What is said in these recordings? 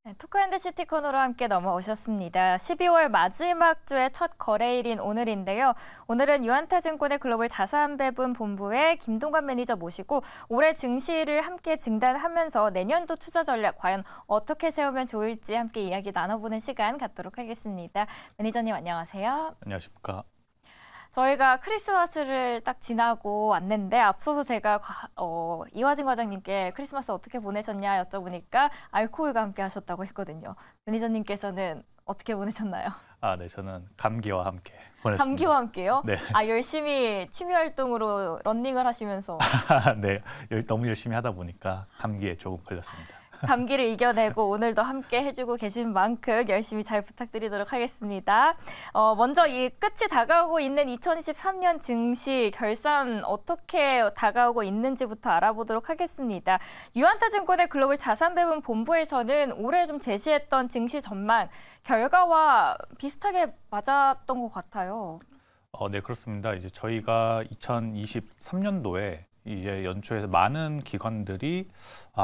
네, 토크앤드시티 코너로 함께 넘어오셨습니다. 12월 마지막 주의 첫 거래일인 오늘인데요. 오늘은 유한타증권의 글로벌 자산배분 본부의 김동관 매니저 모시고 올해 증시를 함께 진단하면서 내년도 투자 전략 과연 어떻게 세우면 좋을지 함께 이야기 나눠보는 시간 갖도록 하겠습니다. 매니저님 안녕하세요. 안녕하십니까. 저희가 크리스마스를 딱 지나고 왔는데 앞서서 제가 이화진 과장님께 크리스마스 어떻게 보내셨냐 여쭤보니까 알코올과 함께 하셨다고 했거든요. 매니저님께서는 어떻게 보내셨나요? 네, 저는 감기와 함께 보냈습니다. 감기와 함께요? 네. 열심히 취미 활동으로 러닝을 하시면서 네, 너무 열심히 하다 보니까 감기에 조금 걸렸습니다. 감기를 이겨내고 오늘도 함께 해주고 계신 만큼 열심히 잘 부탁드리도록 하겠습니다. 먼저 이 끝이 다가오고 있는 2023년 증시 결산 어떻게 다가오고 있는지부터 알아보도록 하겠습니다. 유한타증권의 글로벌 자산배분 본부에서는 올해 좀 제시했던 증시 전망 결과와 비슷하게 맞았던 것 같아요. 네, 그렇습니다. 이제 저희가 2023년도에 이제 연초에서 많은 기관들이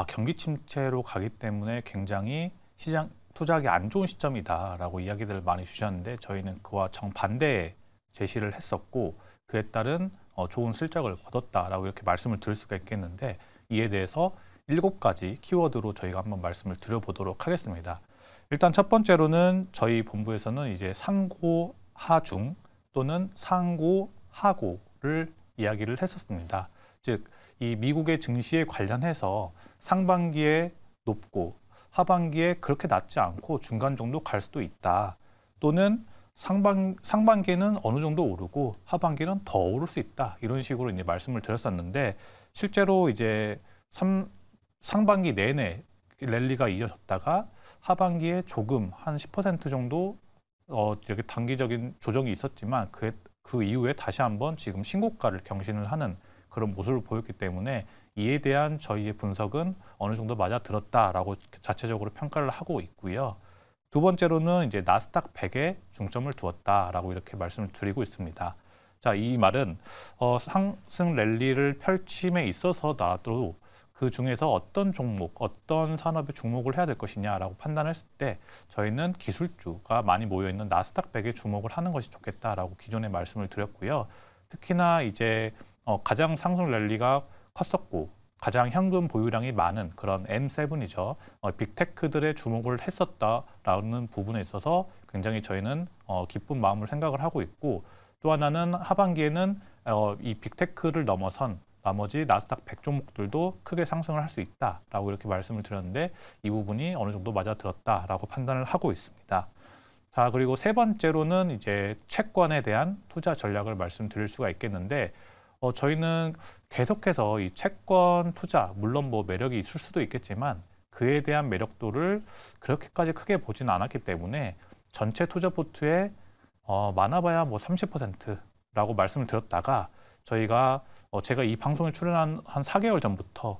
경기 침체로 가기 때문에 굉장히 시장 투자하기 안 좋은 시점이다라고 이야기들을 많이 주셨는데 저희는 그와 정반대의 제시를 했었고 그에 따른 좋은 실적을 거뒀다라고 이렇게 말씀을 드릴 수가 있겠는데 이에 대해서 7가지 키워드로 저희가 한번 말씀을 드려보도록 하겠습니다. 일단 첫 번째로는 저희 본부에서는 이제 상고 하중 또는 상고 하고를 이야기를 했었습니다. 즉, 이 미국의 증시에 관련해서 상반기에 높고 하반기에 그렇게 낮지 않고 중간 정도 갈 수도 있다. 또는 상반기에는 어느 정도 오르고 하반기는 더 오를 수 있다. 이런 식으로 이제 말씀을 드렸었는데 실제로 이제 상반기 내내 랠리가 이어졌다가 하반기에 조금 한 10% 정도 이렇게 단기적인 조정이 있었지만 그 이후에 다시 한번 지금 신고가를 경신을 하는 그런 모습을 보였기 때문에 이에 대한 저희의 분석은 어느 정도 맞아들었다라고 자체적으로 평가를 하고 있고요. 두 번째로는 이제 나스닥 100에 중점을 두었다라고 이렇게 말씀을 드리고 있습니다. 자, 이 말은 상승 랠리를 펼침에 있어서 나도 그 중에서 어떤 종목, 어떤 산업에 주목을 해야 될 것이냐라고 판단했을 때 저희는 기술주가 많이 모여있는 나스닥 100에 주목을 하는 것이 좋겠다라고 기존에 말씀을 드렸고요. 특히나 이제 가장 상승 랠리가 컸었고 가장 현금 보유량이 많은 그런 M7이죠. 빅테크들의 주목을 했었다라는 부분에 있어서 굉장히 저희는 기쁜 마음을 생각을 하고 있고 또 하나는 하반기에는 이 빅테크를 넘어선 나머지 나스닥 100 종목들도 크게 상승을 할 수 있다라고 이렇게 말씀을 드렸는데 이 부분이 어느 정도 맞아들었다라고 판단을 하고 있습니다. 자, 그리고 세 번째로는 이제 채권에 대한 투자 전략을 말씀드릴 수가 있겠는데 저희는 계속해서 이 채권 투자, 물론 뭐 매력이 있을 수도 있겠지만 그에 대한 매력도를 그렇게까지 크게 보지는 않았기 때문에 전체 투자 포트에 많아봐야 뭐 30%라고 말씀을 드렸다가 저희가 제가 이 방송에 출연한 한 4개월 전부터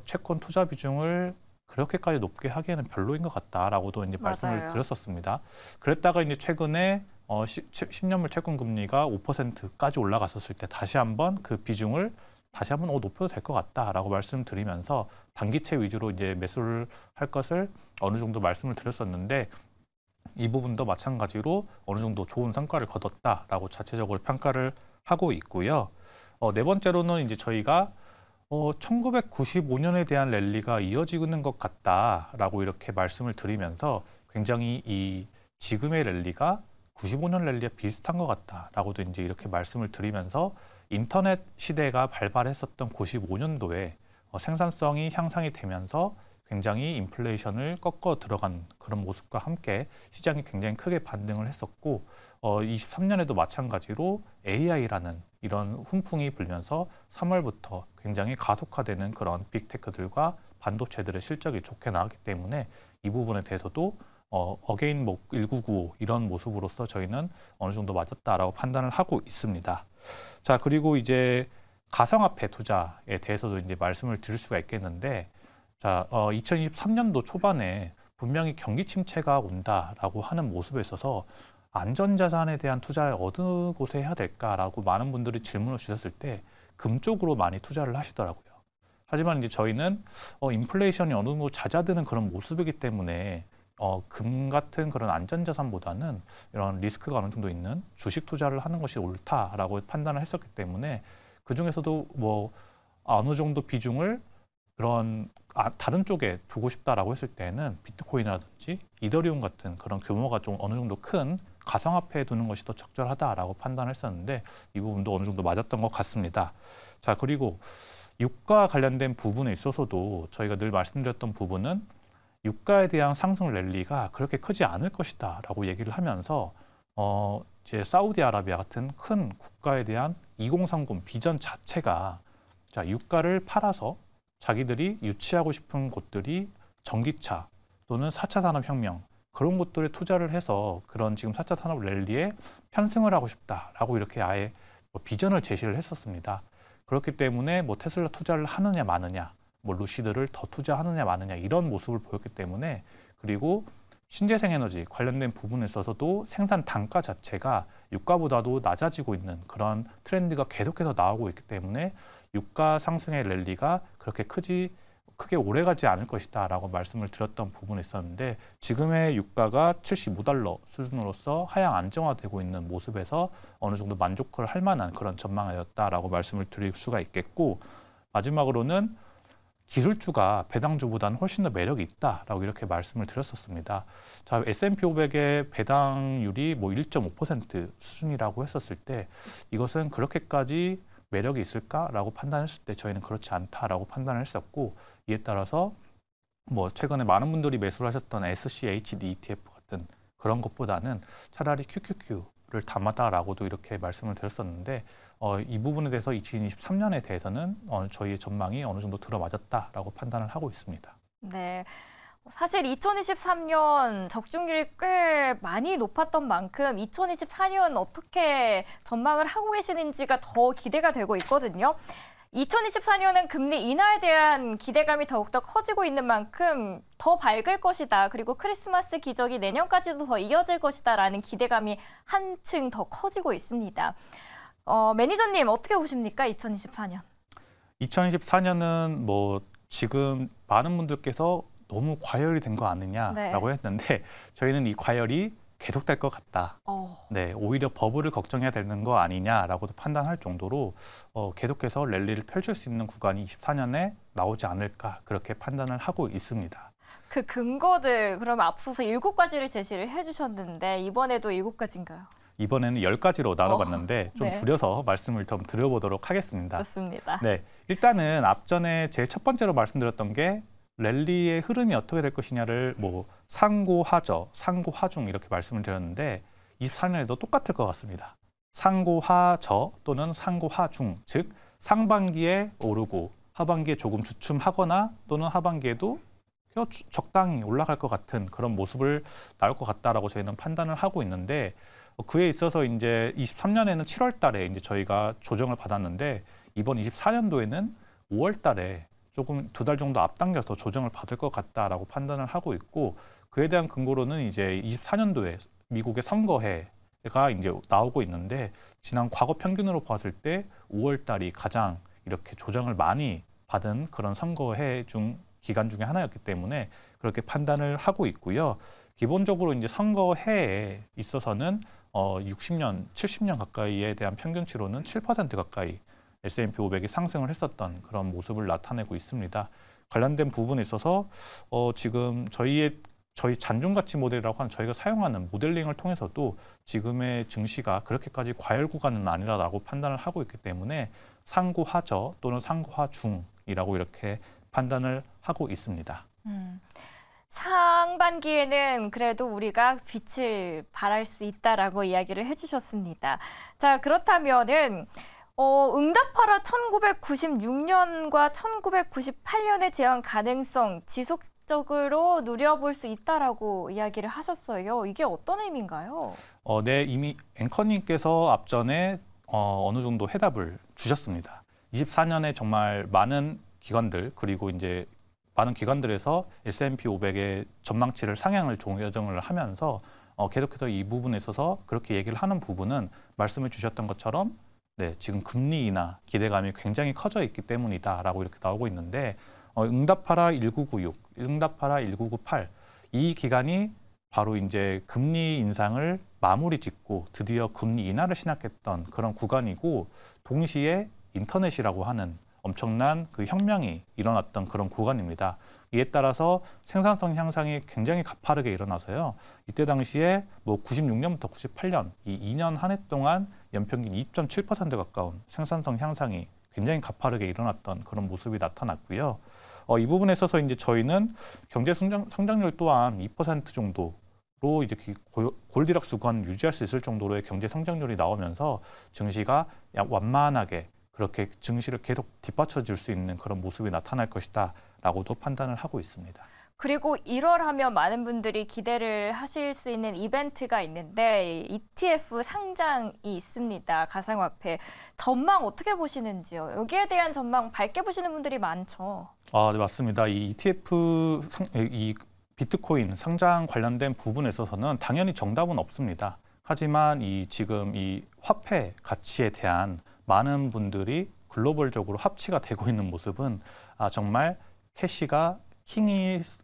채권 투자 비중을 그렇게까지 높게 하기에는 별로인 것 같다라고도 이제 말씀을 드렸었습니다. 그랬다가 이제 최근에 10년물 채권 금리가 5%까지 올라갔었을 때 다시 한번 그 비중을 다시 한번 높여도 될 것 같다라고 말씀드리면서 단기채 위주로 이제 매수를 할 것을 어느 정도 말씀을 드렸었는데 이 부분도 마찬가지로 어느 정도 좋은 성과를 거뒀다라고 자체적으로 평가를 하고 있고요. 네 번째로는 이제 저희가 1995년에 대한 랠리가 이어지고 있는 것 같다라고 이렇게 말씀을 드리면서 굉장히 이 지금의 랠리가 95년 랠리와 비슷한 것 같다라고도 이제 이렇게 말씀을 드리면서 인터넷 시대가 발발했었던 95년도에 생산성이 향상이 되면서 굉장히 인플레이션을 꺾어 들어간 그런 모습과 함께 시장이 굉장히 크게 반등을 했었고 23년에도 마찬가지로 AI라는 이런 훈풍이 불면서 3월부터 굉장히 가속화되는 그런 빅테크들과 반도체들의 실적이 좋게 나왔기 때문에 이 부분에 대해서도 어게인 1995 이런 모습으로서 저희는 어느 정도 맞았다라고 판단을 하고 있습니다. 자, 그리고 이제 가상화폐 투자에 대해서도 이제 말씀을 드릴 수가 있겠는데 자, 2023년도 초반에 분명히 경기 침체가 온다라고 하는 모습에 있어서 안전자산에 대한 투자를 어느 곳에 해야 될까라고 많은 분들이 질문을 주셨을 때 금 쪽으로 많이 투자를 하시더라고요. 하지만 이제 저희는 인플레이션이 어느 정도 잦아드는 그런 모습이기 때문에 금 같은 그런 안전자산보다는 이런 리스크가 어느 정도 있는 주식 투자를 하는 것이 옳다라고 판단을 했었기 때문에 그 중에서도 뭐 어느 정도 비중을 그런 다른 쪽에 두고 싶다라고 했을 때는 비트코인이라든지 이더리움 같은 그런 규모가 좀 어느 정도 큰 가상화폐에 두는 것이 더 적절하다라고 판단을 했었는데 이 부분도 어느 정도 맞았던 것 같습니다. 자, 그리고 유가 관련된 부분에 있어서도 저희가 늘 말씀드렸던 부분은 유가에 대한 상승 랠리가 그렇게 크지 않을 것이다라고 얘기를 하면서 이제 사우디아라비아 같은 큰 국가에 대한 2030 비전 자체가 자, 유가를 팔아서 자기들이 유치하고 싶은 곳들이 전기차 또는 4차 산업혁명 그런 곳들에 투자를 해서 그런 지금 4차 산업 랠리에 편승을 하고 싶다라고 이렇게 아예 비전을 제시를 했었습니다. 그렇기 때문에 뭐 테슬라 투자를 하느냐 마느냐, 뭐 루시드를 더 투자하느냐 마느냐 이런 모습을 보였기 때문에 그리고 신재생에너지 관련된 부분에 있어서도 생산 단가 자체가 유가보다도 낮아지고 있는 그런 트렌드가 계속해서 나오고 있기 때문에 유가 상승의 랠리가 그렇게 크게 오래가지 않을 것이다라고 말씀을 드렸던 부분이 있었는데 지금의 유가가 $75 수준으로서 하향 안정화되고 있는 모습에서 어느 정도 만족을 할 만한 그런 전망이었다라고 말씀을 드릴 수가 있겠고 마지막으로는 기술주가 배당주보다는 훨씬 더 매력이 있다라고 이렇게 말씀을 드렸었습니다. 자, S&P 500의 배당률이 뭐 1.5% 수준이라고 했었을 때 이것은 그렇게까지 매력이 있을까라고 판단했을 때 저희는 그렇지 않다라고 판단을 했었고 이에 따라서 뭐 최근에 많은 분들이 매수를 하셨던 SCHD ETF 같은 그런 것보다는 차라리 QQQ를 담았다라고도 이렇게 말씀을 드렸었는데 이 부분에 대해서 2023년에 대해서는 저희의 전망이 어느 정도 들어맞았다라고 판단을 하고 있습니다. 네. 사실 2023년 적중률이 꽤 많이 높았던 만큼 2024년 어떻게 전망을 하고 계시는지가 더 기대가 되고 있거든요. 2024년은 금리 인하에 대한 기대감이 더욱더 커지고 있는 만큼 더 밝을 것이다. 그리고 크리스마스 기적이 내년까지도 더 이어질 것이다라는 기대감이 한층 더 커지고 있습니다. 매니저님 어떻게 보십니까? 2024년. 2024년은 뭐 지금 많은 분들께서 너무 과열이 된 거 아니냐라고 했는데 저희는 이 과열이 계속될 것 같다. 네, 오히려 버블을 걱정해야 되는 거 아니냐라고도 판단할 정도로 계속해서 랠리를 펼칠 수 있는 구간이 24년에 나오지 않을까 그렇게 판단을 하고 있습니다. 그 근거들 그럼 앞서서 7가지를 제시를 해주셨는데 이번에도 7가지인가요? 이번에는 10가지로 나눠봤는데 좀 줄여서 말씀을 좀 드려보도록 하겠습니다. 좋습니다. 네, 일단은 앞전에 제일 첫 번째로 말씀드렸던 게 랠리의 흐름이 어떻게 될 것이냐를 뭐 상고하저, 상고하중 이렇게 말씀을 드렸는데 24년에도 똑같을 것 같습니다. 상고하저 또는 상고하중, 즉 상반기에 오르고 하반기에 조금 주춤하거나 또는 하반기에도 적당히 올라갈 것 같은 그런 모습을 나올 것 같다라고 저희는 판단을 하고 있는데 그에 있어서 이제 23년에는 7월 달에 이제 저희가 조정을 받았는데 이번 24년도에는 5월 달에 조금 2달 정도 앞당겨서 조정을 받을 것 같다라고 판단을 하고 있고 그에 대한 근거로는 이제 24년도에 미국의 선거해가 이제 나오고 있는데 지난 과거 평균으로 봤을 때 5월 달이 가장 이렇게 조정을 많이 받은 그런 선거해 기간 중에 하나였기 때문에 그렇게 판단을 하고 있고요. 기본적으로 이제 선거해에 있어서는 60년, 70년 가까이에 대한 평균치로는 7% 가까이 S&P 500이 상승을 했었던 그런 모습을 나타내고 있습니다. 관련된 부분에 있어서 지금 저희 잔존가치 모델이라고 하는 저희가 사용하는 모델링을 통해서도 지금의 증시가 그렇게까지 과열 구간은 아니라고 판단을 하고 있기 때문에 상고하저 또는 상고하중이라고 이렇게 판단을 하고 있습니다. 상반기에는 그래도 우리가 빛을 발할 수 있다라고 이야기를 해주셨습니다. 자, 그렇다면은 응답하라 1996년과 1998년의 재현 가능성 지속적으로 누려볼 수 있다라고 이야기를 하셨어요. 이게 어떤 의미인가요? 네, 이미 앵커님께서 앞전에 어느 정도 해답을 주셨습니다. 24년에 정말 많은 기관들 그리고 이제 많은 기관들에서 S&P 500의 전망치를 상향을 조정을 하면서 계속해서 이 부분에 있어서 그렇게 얘기를 하는 부분은 말씀해 주셨던 것처럼 네, 지금 금리 인하 기대감이 굉장히 커져 있기 때문이다라고 이렇게 나오고 있는데 응답하라 1996, 응답하라 1998 이 기간이 바로 이제 금리 인상을 마무리 짓고 드디어 금리 인하를 시작했던 그런 구간이고 동시에 인터넷이라고 하는 엄청난 그 혁명이 일어났던 그런 구간입니다. 이에 따라서 생산성 향상이 굉장히 가파르게 일어나서요. 이때 당시에 뭐 96년부터 98년 이 2년 한 해 동안 연평균 2.7% 가까운 생산성 향상이 굉장히 가파르게 일어났던 그런 모습이 나타났고요. 이 부분에 있어서 이제 저희는 경제 성장률 또한 2% 정도로 이제 골디락스 구간 유지할 수 있을 정도로의 경제 성장률이 나오면서 증시가 약 완만하게 그렇게 증시를 계속 뒷받쳐 줄 수 있는 그런 모습이 나타날 것이다라고도 판단을 하고 있습니다. 그리고 1월 하면 많은 분들이 기대를 하실 수 있는 이벤트가 있는데 ETF 상장이 있습니다. 가상화폐. 전망 어떻게 보시는지요? 여기에 대한 전망 밝게 보시는 분들이 많죠. 네, 맞습니다. 이 ETF 이 비트코인 상장 관련된 부분에 있어서는 당연히 정답은 없습니다. 하지만 지금 이 화폐 가치에 대한 많은 분들이 글로벌적으로 합치가 되고 있는 모습은 정말 캐시가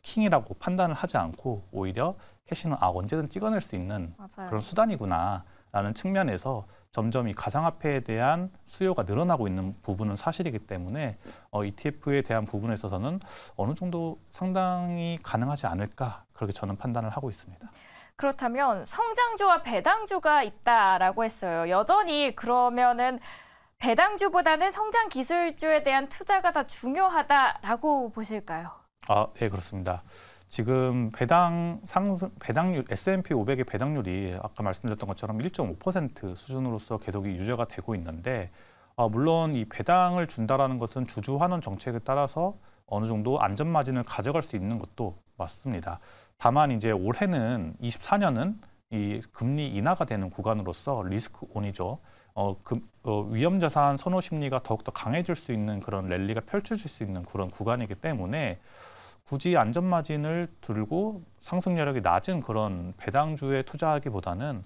킹이라고 판단을 하지 않고 오히려 캐시는 언제든 찍어낼 수 있는 맞아요. 그런 수단이구나라는 측면에서 점점 이 가상화폐에 대한 수요가 늘어나고 있는 부분은 사실이기 때문에 ETF에 대한 부분에 있어서는 어느 정도 상당히 가능하지 않을까 그렇게 저는 판단을 하고 있습니다. 그렇다면 성장주와 배당주가 있다라고 했어요. 여전히 그러면은 배당주보다는 성장 기술주에 대한 투자가 더 중요하다라고 보실까요? 네, 그렇습니다. 지금 배당률 S&P 500의 배당률이 아까 말씀드렸던 것처럼 1.5% 수준으로서 계속 유지가 되고 있는데 물론 이 배당을 준다라는 것은 주주 환원 정책에 따라서 어느 정도 안전 마진을 가져갈 수 있는 것도 맞습니다. 다만 이제 올해는 24년은 이 금리 인하가 되는 구간으로서 리스크 온이죠. 위험 자산 선호 심리가 더욱더 강해질 수 있는 그런 랠리가 펼쳐질 수 있는 그런 구간이기 때문에 굳이 안전 마진을 들고 상승 여력이 낮은 그런 배당주에 투자하기보다는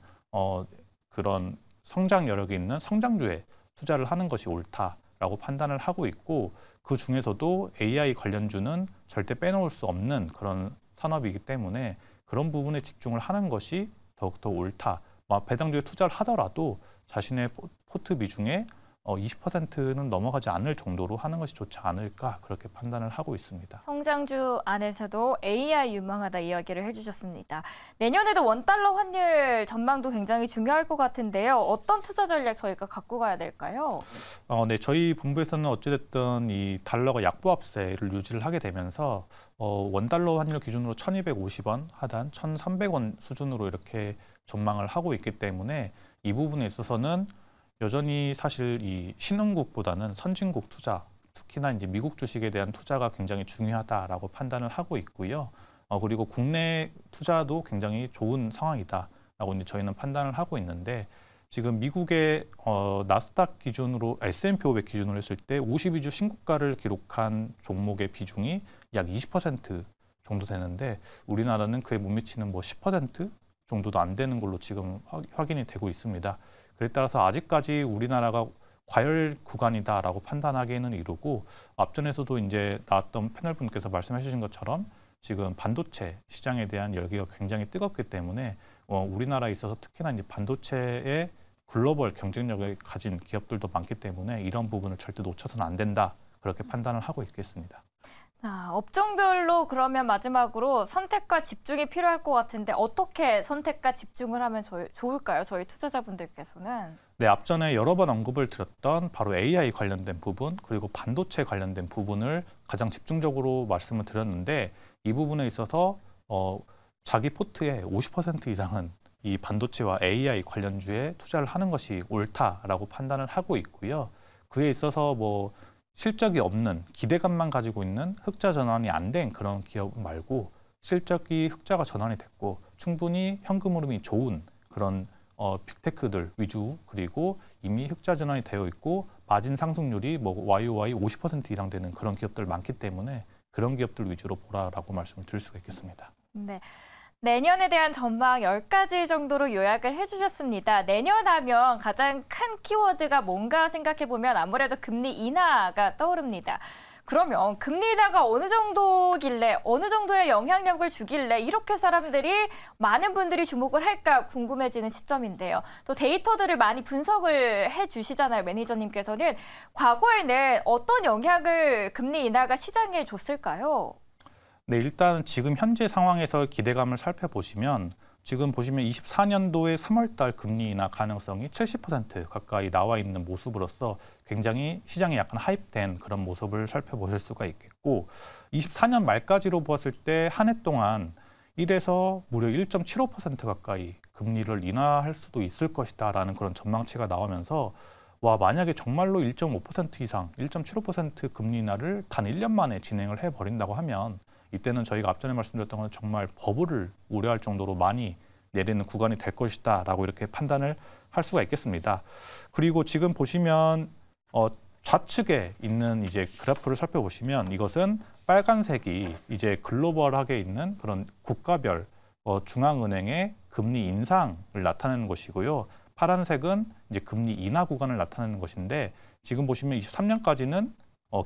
그런 성장 여력이 있는 성장주에 투자를 하는 것이 옳다라고 판단을 하고 있고 그 중에서도 AI 관련주는 절대 빼놓을 수 없는 그런 산업이기 때문에 그런 부분에 집중을 하는 것이 더욱더 옳다. 배당주에 투자를 하더라도 자신의 포트 비중에 20%는 넘어가지 않을 정도로 하는 것이 좋지 않을까 그렇게 판단을 하고 있습니다. 성장주 안에서도 AI 유망하다 이야기를 해주셨습니다. 내년에도 원달러 환율 전망도 굉장히 중요할 것 같은데요. 어떤 투자 전략 저희가 갖고 가야 될까요? 네, 저희 본부에서는 어찌됐든 이 달러가 약보합세를 유지를 하게 되면서 원달러 환율 기준으로 1,250원 하단 1,300원 수준으로 이렇게 전망을 하고 있기 때문에 이 부분에 있어서는 여전히 사실 이 신흥국보다는 선진국 투자, 특히나 이제 미국 주식에 대한 투자가 굉장히 중요하다라고 판단을 하고 있고요. 그리고 국내 투자도 굉장히 좋은 상황이다라고 이제 저희는 판단을 하고 있는데 지금 미국의 나스닥 기준으로 S&P 500 기준으로 했을 때 52주 신고가를 기록한 종목의 비중이 약 20% 정도 되는데 우리나라는 그에 못 미치는 뭐 10% 정도도 안 되는 걸로 지금 확인이 되고 있습니다. 그에 따라서 아직까지 우리나라가 과열 구간이다라고 판단하기에는 이르고 앞전에서도 이제 나왔던 패널 분께서 말씀해 주신 것처럼 지금 반도체 시장에 대한 열기가 굉장히 뜨겁기 때문에 우리나라에 있어서 특히나 이제 반도체의 글로벌 경쟁력을 가진 기업들도 많기 때문에 이런 부분을 절대 놓쳐서는 안 된다 그렇게 판단을 하고 있겠습니다. 업종별로 그러면 마지막으로 선택과 집중이 필요할 것 같은데 어떻게 선택과 집중을 하면 좋을까요? 저희 투자자분들께서는. 네, 앞전에 여러 번 언급을 드렸던 바로 AI 관련된 부분 그리고 반도체 관련된 부분을 가장 집중적으로 말씀을 드렸는데 이 부분에 있어서 자기 포트의 50% 이상은 이 반도체와 AI 관련주에 투자를 하는 것이 옳다라고 판단을 하고 있고요. 그에 있어서 뭐 실적이 없는 기대감만 가지고 있는 흑자 전환이 안 된 그런 기업 말고 실적이 흑자가 전환이 됐고 충분히 현금 흐름이 좋은 그런 빅테크들 위주 그리고 이미 흑자 전환이 되어 있고 마진 상승률이 뭐 YOY 50% 이상 되는 그런 기업들 많기 때문에 그런 기업들 위주로 보라라고 말씀을 드릴 수가 있겠습니다. 네. 내년에 대한 전망 10가지 정도로 요약을 해주셨습니다. 내년 하면 가장 큰 키워드가 뭔가 생각해보면 아무래도 금리 인하가 떠오릅니다. 그러면 금리 인하가 어느 정도길래, 어느 정도의 영향력을 주길래 이렇게 사람들이, 많은 분들이 주목을 할까 궁금해지는 시점인데요. 또 데이터들을 많이 분석을 해주시잖아요, 매니저님께서는. 과거에는 어떤 영향을 금리 인하가 시장에 줬을까요? 네, 일단 지금 현재 상황에서 기대감을 살펴보시면 지금 보시면 24년도에 3월 달 금리 인하 가능성이 70% 가까이 나와 있는 모습으로서 굉장히 시장에 약간 하입된 그런 모습을 살펴보실 수가 있겠고, 24년 말까지로 보았을 때 한 해 동안 1에서 무려 1.75% 가까이 금리를 인하할 수도 있을 것이다라는 그런 전망치가 나오면서, 와, 만약에 정말로 1.5% 이상, 1.75% 금리 인하를 단 1년 만에 진행을 해버린다고 하면 이때는 저희가 앞전에 말씀드렸던 건 정말 버블을 우려할 정도로 많이 내리는 구간이 될 것이다 라고 이렇게 판단을 할 수가 있겠습니다. 그리고 지금 보시면 좌측에 있는 이제 그래프를 살펴보시면 이것은 빨간색이 이제 글로벌하게 있는 그런 국가별 중앙은행의 금리 인상을 나타내는 것이고요. 파란색은 이제 금리 인하 구간을 나타내는 것인데, 지금 보시면 23년까지는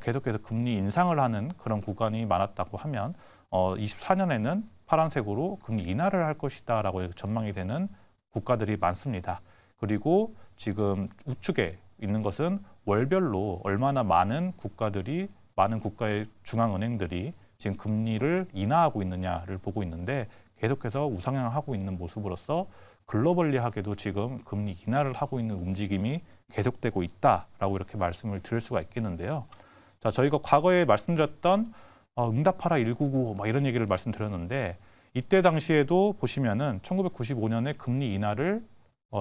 계속해서 금리 인상을 하는 그런 구간이 많았다고 하면 24년에는 파란색으로 금리 인하를 할 것이다라고 전망이 되는 국가들이 많습니다. 그리고 지금 우측에 있는 것은 월별로 얼마나 많은 국가들이, 많은 국가의 중앙은행들이 지금 금리를 인하하고 있느냐를 보고 있는데, 계속해서 우상향하고 있는 모습으로서 글로벌리하게도 지금 금리 인하를 하고 있는 움직임이 계속되고 있다라고 이렇게 말씀을 드릴 수가 있겠는데요. 자, 저희가 과거에 말씀드렸던 응답하라 199 막 이런 얘기를 말씀드렸는데, 이때 당시에도 보시면은 1995년에 금리 인하를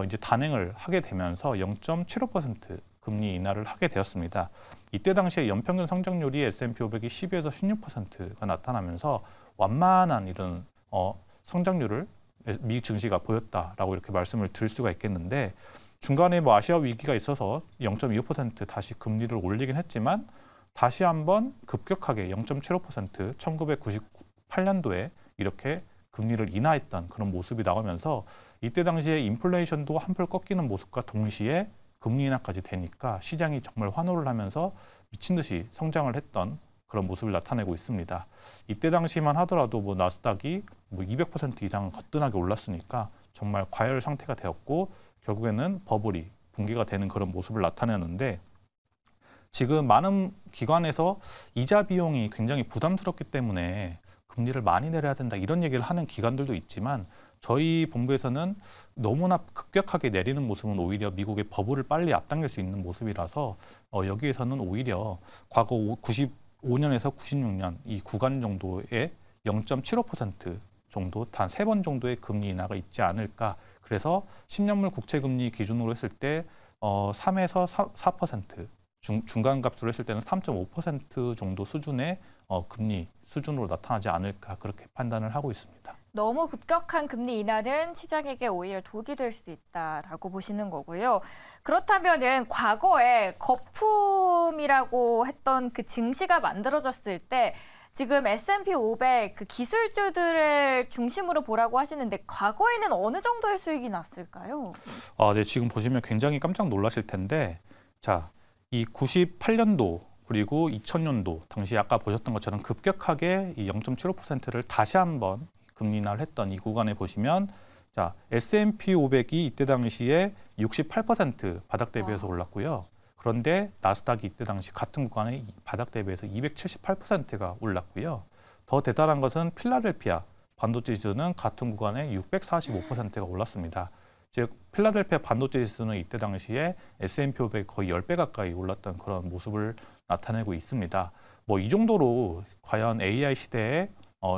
이제 단행을 하게 되면서 0.75% 금리 인하를 하게 되었습니다. 이때 당시에 연평균 성장률이 S&P 500이 12에서 16%가 나타나면서 완만한 이런 성장률을 미 증시가 보였다라고 이렇게 말씀을 드릴 수가 있겠는데, 중간에 뭐 아시아 위기가 있어서 0.25% 다시 금리를 올리긴 했지만 다시 한번 급격하게 0.75% 1998년도에 이렇게 금리를 인하했던 그런 모습이 나오면서, 이때 당시에 인플레이션도 한풀 꺾이는 모습과 동시에 금리 인하까지 되니까 시장이 정말 환호를 하면서 미친 듯이 성장을 했던 그런 모습을 나타내고 있습니다. 이때 당시만 하더라도 뭐 나스닥이 뭐 200% 이상 거뜬하게 올랐으니까 정말 과열 상태가 되었고, 결국에는 버블이 붕괴가 되는 그런 모습을 나타내는데, 지금 많은 기관에서 이자 비용이 굉장히 부담스럽기 때문에 금리를 많이 내려야 된다 이런 얘기를 하는 기관들도 있지만, 저희 본부에서는 너무나 급격하게 내리는 모습은 오히려 미국의 버블을 빨리 앞당길 수 있는 모습이라서 여기에서는 오히려 과거 95년에서 96년 이 구간 정도의 0.75% 정도, 단 3번 정도의 금리 인하가 있지 않을까. 그래서 10년물 국채금리 기준으로 했을 때 3에서 4%, 중간값으로 했을 때는 3.5% 정도 수준의 금리 수준으로 나타나지 않을까, 그렇게 판단을 하고 있습니다. 너무 급격한 금리 인하는 시장에게 오히려 독이 될 수 있다라고 보시는 거고요. 그렇다면은 과거에 거품이라고 했던 그 증시가 만들어졌을 때 지금 S&P 500 그 기술주들을 중심으로 보라고 하시는데, 과거에는 어느 정도의 수익이 났을까요? 네, 지금 보시면 굉장히 깜짝 놀라실 텐데, 자, 이 98년도 그리고 2000년도 당시 아까 보셨던 것처럼 급격하게 이 0.75%를 다시 한번 금리 인하를 했던 이 구간에 보시면, 자, S&P 500이 이때 당시에 68% 바닥 대비해서 올랐고요. 그런데 나스닥이 이때 당시 같은 구간에 바닥 대비해서 278%가 올랐고요. 더 대단한 것은 필라델피아 반도체 지수는 같은 구간에 645%가 올랐습니다. 즉 필라델피아 반도체 지수는 이때 당시에 S&P 500 거의 10배 가까이 올랐던 그런 모습을 나타내고 있습니다. 뭐 이 정도로 과연 AI 시대에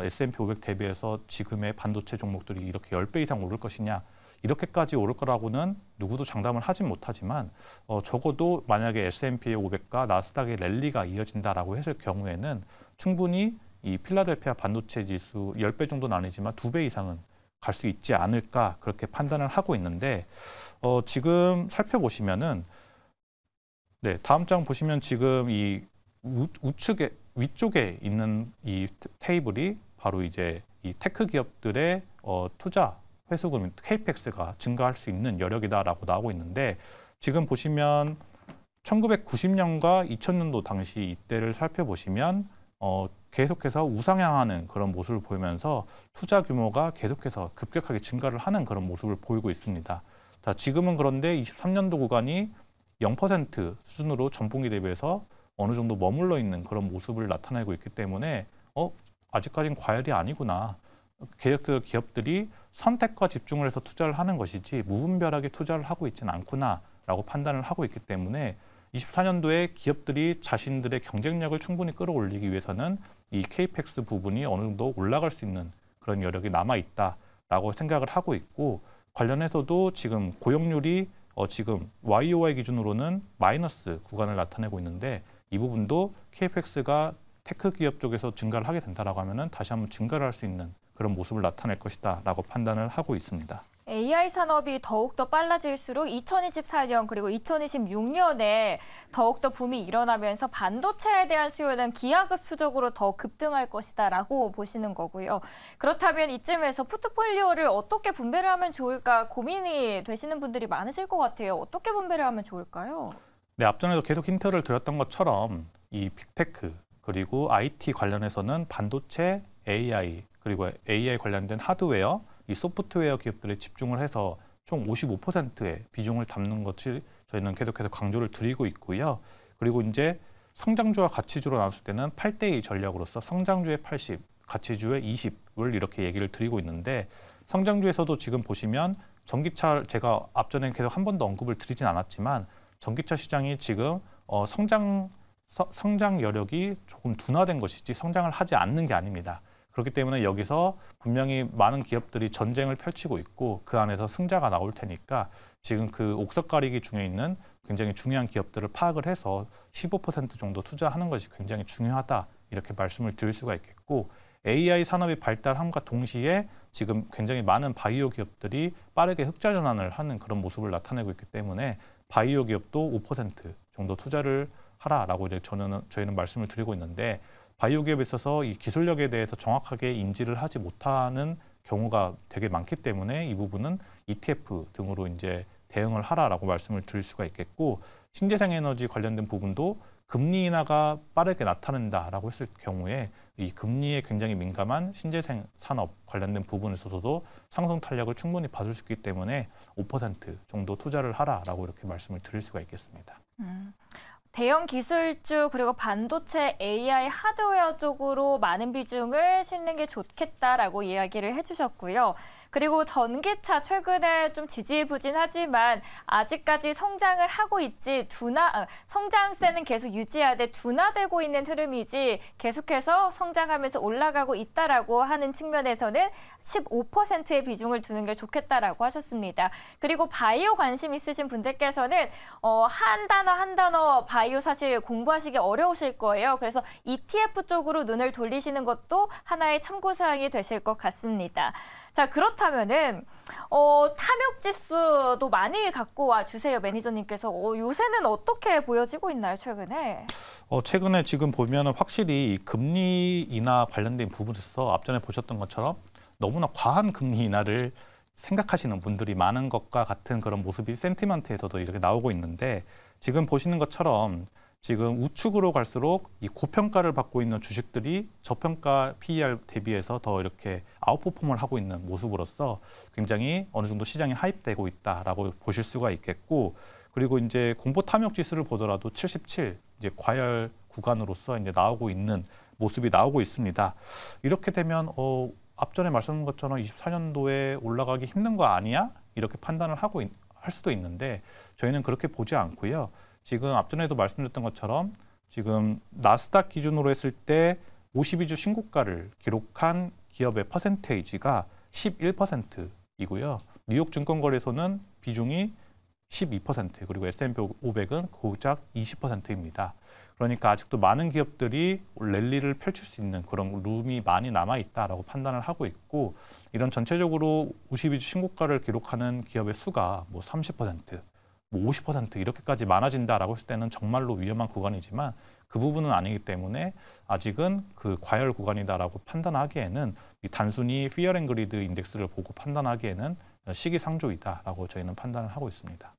S&P 500 대비해서 지금의 반도체 종목들이 이렇게 10배 이상 오를 것이냐, 이렇게까지 오를 거라고는 누구도 장담을 하진 못하지만 적어도 만약에 S&P 500과 나스닥의 랠리가 이어진다라고 했을 경우에는 충분히 이 필라델피아 반도체 지수 10배 정도는 아니지만 2배 이상은 갈 수 있지 않을까, 그렇게 판단을 하고 있는데, 지금 살펴보시면은, 네, 다음 장 보시면 지금 이 우측에 위쪽에 있는 이 테이블이 바로 이제 이 테크 기업들의 투자 회수금 KPX가 증가할 수 있는 여력이다라고 나오고 있는데 지금 보시면 1990년과 2000년도 당시 이때를 살펴보시면 계속해서 우상향하는 그런 모습을 보이면서 투자 규모가 계속해서 급격하게 증가를 하는 그런 모습을 보이고 있습니다. 자, 지금은 그런데 23년도 구간이 0% 수준으로 전분기 대비해서 어느 정도 머물러 있는 그런 모습을 나타내고 있기 때문에 아직까지는 과열이 아니구나. 기업들이 선택과 집중을 해서 투자를 하는 것이지 무분별하게 투자를 하고 있지는 않구나라고 판단을 하고 있기 때문에 24년도에 기업들이 자신들의 경쟁력을 충분히 끌어올리기 위해서는 이 KPX 부분이 어느 정도 올라갈 수 있는 그런 여력이 남아있다라고 생각을 하고 있고 관련해서도 지금 고용률이 지금 YOY 기준으로는 마이너스 구간을 나타내고 있는데 이 부분도 KPX가 테크 기업 쪽에서 증가를 하게 된다라고 하면은 다시 한번 증가를 할 수 있는 그런 모습을 나타낼 것이다라고 판단을 하고 있습니다. AI 산업이 더욱더 빨라질수록 2024년 그리고 2026년에 더욱더 붐이 일어나면서 반도체에 대한 수요는 기하급수적으로 더 급등할 것이다라고 보시는 거고요. 그렇다면 이쯤에서 포트폴리오를 어떻게 분배를 하면 좋을까 고민이 되시는 분들이 많으실 것 같아요. 어떻게 분배를 하면 좋을까요? 네, 앞전에도 계속 힌트를 드렸던 것처럼 이 빅테크 그리고 IT 관련해서는 반도체, AI 그리고 AI 관련된 하드웨어, 이 소프트웨어 기업들에 집중을 해서 총 55%의 비중을 담는 것을 저희는 계속해서 강조를 드리고 있고요. 그리고 이제 성장주와 가치주로 나눴을 때는 8대2 전략으로서 성장주의 80, 가치주의 20을 이렇게 얘기를 드리고 있는데 성장주에서도 지금 보시면 전기차 제가 앞전에 계속 한 번도 언급을 드리진 않았지만 전기차 시장이 지금 성장 여력이 조금 둔화된 것이지 성장을 하지 않는 게 아닙니다. 그렇기 때문에 여기서 분명히 많은 기업들이 전쟁을 펼치고 있고 그 안에서 승자가 나올 테니까 지금 그 옥석 가리기 중에 있는 굉장히 중요한 기업들을 파악을 해서 15% 정도 투자하는 것이 굉장히 중요하다 이렇게 말씀을 드릴 수가 있겠고 AI 산업이 발달함과 동시에 지금 굉장히 많은 바이오 기업들이 빠르게 흑자 전환을 하는 그런 모습을 나타내고 있기 때문에 바이오 기업도 5% 정도 투자를 하라라고 이제 저희는 말씀을 드리고 있는데 바이오 기업에 있어서 이 기술력에 대해서 정확하게 인지를 하지 못하는 경우가 되게 많기 때문에 이 부분은 ETF 등으로 이제 대응을 하라라고 말씀을 드릴 수가 있겠고 신재생 에너지 관련된 부분도 금리 인하가 빠르게 나타난다라고 했을 경우에 이 금리에 굉장히 민감한 신재생 산업 관련된 부분에 있어서도 상승 탄력을 충분히 받을 수 있기 때문에 5% 정도 투자를 하라라고 이렇게 말씀을 드릴 수가 있겠습니다. 대형 기술주 그리고 반도체 AI 하드웨어 쪽으로 많은 비중을 싣는 게 좋겠다라고 이야기를 해주셨고요. 그리고 전기차 최근에 좀 지지부진하지만 아직까지 성장을 하고 있지 성장세는 계속 유지하되 둔화되고 있는 흐름이지 계속해서 성장하면서 올라가고 있다라고 하는 측면에서는 15%의 비중을 두는 게 좋겠다라고 하셨습니다. 그리고 바이오 관심 있으신 분들께서는 한 단어 바이오 사실 공부하시기 어려우실 거예요. 그래서 ETF 쪽으로 눈을 돌리시는 것도 하나의 참고사항이 되실 것 같습니다. 자, 그렇다면은 탐욕 지수도 많이 갖고 와 주세요, 매니저님께서. 요새는 어떻게 보여지고 있나요, 최근에? 최근에 지금 보면은 확실히 금리 인하 관련된 부분에서 앞전에 보셨던 것처럼 너무나 과한 금리 인하를 생각하시는 분들이 많은 것과 같은 그런 모습이 센티먼트에서도 이렇게 나오고 있는데 지금 보시는 것처럼 지금 우측으로 갈수록 이 고평가를 받고 있는 주식들이 저평가 PER 대비해서 더 이렇게 아웃퍼폼을 하고 있는 모습으로서 굉장히 어느 정도 시장이 하입되고 있다라고 보실 수가 있겠고 그리고 이제 공포 탐욕 지수를 보더라도 77 이제 과열 구간으로서 이제 나오고 있는 모습이 나오고 있습니다. 이렇게 되면 앞전에 말씀드린 것처럼 24년도에 올라가기 힘든 거 아니야? 이렇게 판단을 할 수도 있는데 저희는 그렇게 보지 않고요. 지금 앞전에도 말씀드렸던 것처럼 지금 나스닥 기준으로 했을 때 52주 신고가를 기록한 기업의 퍼센테이지가 11%이고요. 뉴욕 증권거래소는 비중이 12% 그리고 S&P 500은 고작 20%입니다. 그러니까 아직도 많은 기업들이 랠리를 펼칠 수 있는 그런 룸이 많이 남아있다라고 판단을 하고 있고 이런 전체적으로 52주 신고가를 기록하는 기업의 수가 뭐 30%, 50% 이렇게까지 많아진다라고 했을 때는 정말로 위험한 구간이지만 그 부분은 아니기 때문에 아직은 그 과열 구간이다라고 판단하기에는 단순히 피어 앤 그리드 인덱스를 보고 판단하기에는 시기상조이다라고 저희는 판단을 하고 있습니다.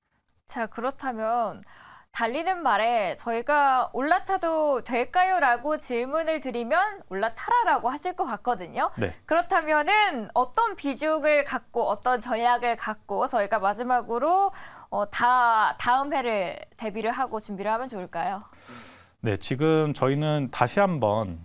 자, 그렇다면 달리는 말에 저희가 올라타도 될까요? 라고 질문을 드리면 올라타라라고 하실 것 같거든요. 네. 그렇다면은 어떤 비중을 갖고 어떤 전략을 갖고 저희가 마지막으로 다음 해를 대비를 하고 준비를 하면 좋을까요? 네, 지금 저희는 다시 한번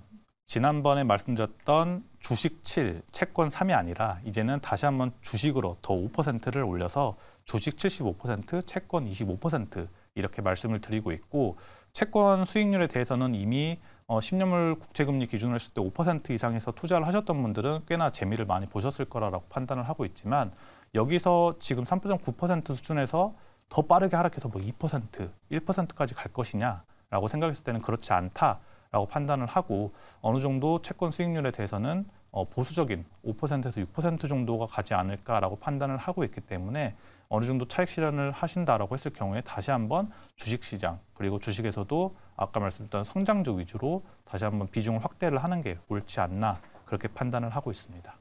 지난번에 말씀드렸던 주식 7, 채권 3이 아니라 이제는 다시 한번 주식으로 더 5%를 올려서 주식 75%, 채권 25% 이렇게 말씀을 드리고 있고, 채권 수익률에 대해서는 이미 10년물 국채금리 기준으로 했을 때 5% 이상에서 투자를 하셨던 분들은 꽤나 재미를 많이 보셨을 거라고 판단을 하고 있지만, 여기서 지금 3.9% 수준에서 더 빠르게 하락해서 뭐 2%, 1%까지 갈 것이냐라고 생각했을 때는 그렇지 않다라고 판단을 하고, 어느 정도 채권 수익률에 대해서는 보수적인 5%에서 6% 정도가 가지 않을까라고 판단을 하고 있기 때문에 어느 정도 차익 실현을 하신다라고 했을 경우에 다시 한번 주식시장, 그리고 주식에서도 아까 말씀드렸던 성장주 위주로 다시 한번 비중을 확대를 하는 게 옳지 않나, 그렇게 판단을 하고 있습니다.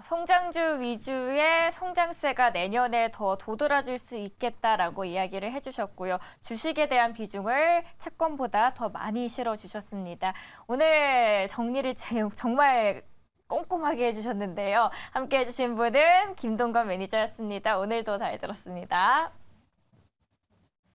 성장주 위주의 성장세가 내년에 더 도드라질 수 있겠다라고 이야기를 해주셨고요. 주식에 대한 비중을 채권보다 더 많이 실어주셨습니다. 오늘 정리를 정말 꼼꼼하게 해주셨는데요. 함께 해주신 분은 김동건 매니저였습니다. 오늘도 잘 들었습니다.